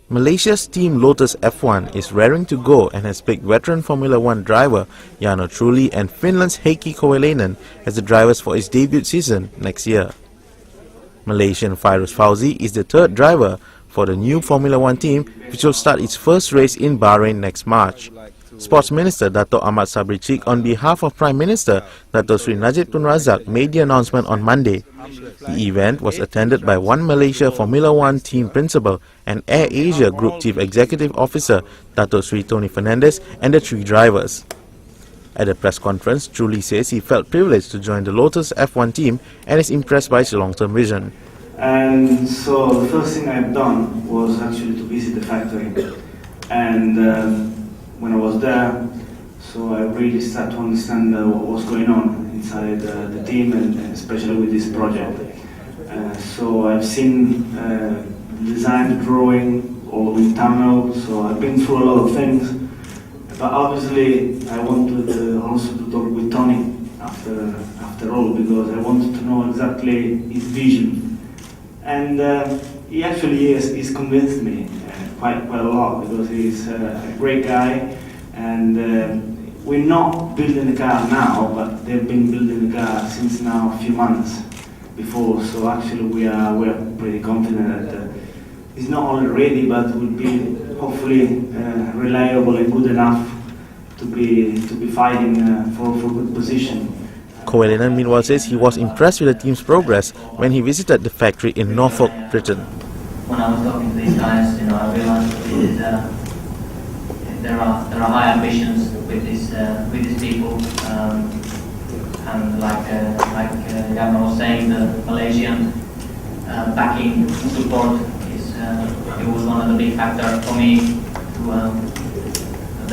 Malaysia's team Lotus F1 is raring to go and has picked veteran Formula 1 driver Jarno Trulli and Finland's Heikki Kovalainen as the drivers for its debut season next year. Malaysian Fairuz Fauzy is the third driver for the new Formula 1 team, which will start its first race in Bahrain next March. Sports Minister Dato' Ahmad Sabri Cik, on behalf of Prime Minister Dato' Sri Najib Tun Razak, made the announcement on Monday. The event was attended by 1Malaysia Formula 1 Team Principal and Air Asia Group Chief Executive Officer Dato' Sri Tony Fernandez and the three drivers. At a press conference, Trulli says he felt privileged to join the Lotus F1 team and is impressed by its long-term vision. And so the first thing I've done was actually to visit the factory. And when I was there, so I really started to understand what was going on inside the team, and especially with this project. So I've seen design, drawing, all the tunnel, so I've been through a lot of things. But obviously I wanted also to talk with Tony after all, because I wanted to know exactly his vision. And he actually he's convinced me quite a lot, because he's a great guy, and we're not building the car now, but they've been building the car since now a few months before. So actually we're pretty confident that it's not only ready, but will be hopefully reliable and good enough to be fighting for good position. Kovalainen meanwhile says he was impressed with the team's progress when he visited the factory in Norfolk, Britain. When I was talking to these guys, I realized there are high ambitions with these people, and like Jarno was saying, the Malaysian backing support it was one of the big factors for me to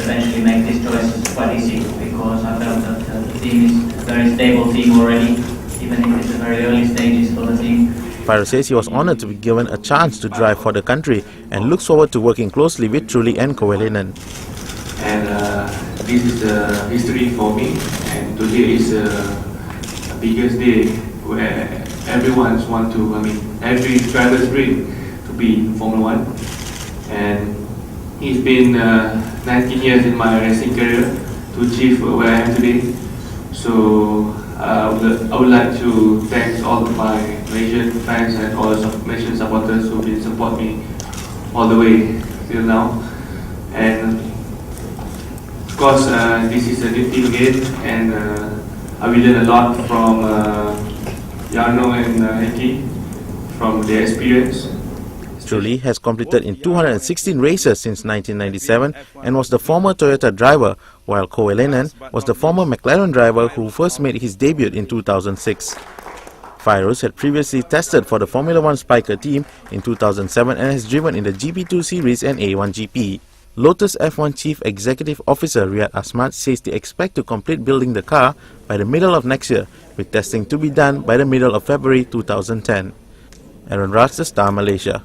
eventually make this choice quite easy, because I felt that the team is a very stable team already, even if it's the very early stages for the team. Fairuz says he was honoured to be given a chance to drive for the country and looks forward to working closely with Trulli and Kovalainen. And this is the history for me, and today is the biggest day where everyone wants to, every driver's dream to be in Formula 1. And it's been 19 years in my racing career to achieve where I am today. So I would like to thank all of my Malaysian fans and all the Malaysian supporters who have been support me all the way till now. And of course, this is a new team again, and I will learn a lot from Jarno and Heikki from their experience. Trulli has completed in 216 races since 1997 and was the former Toyota driver, while Kovalainen was the former McLaren driver who first made his debut in 2006. Fairuz had previously tested for the Formula 1 Spiker team in 2007 and has driven in the GP2 series and A1GP. Lotus F1 Chief Executive Officer Riyad Asmat says they expect to complete building the car by the middle of next year, with testing to be done by the middle of February 2010. Aaron Raj, The Star, Malaysia.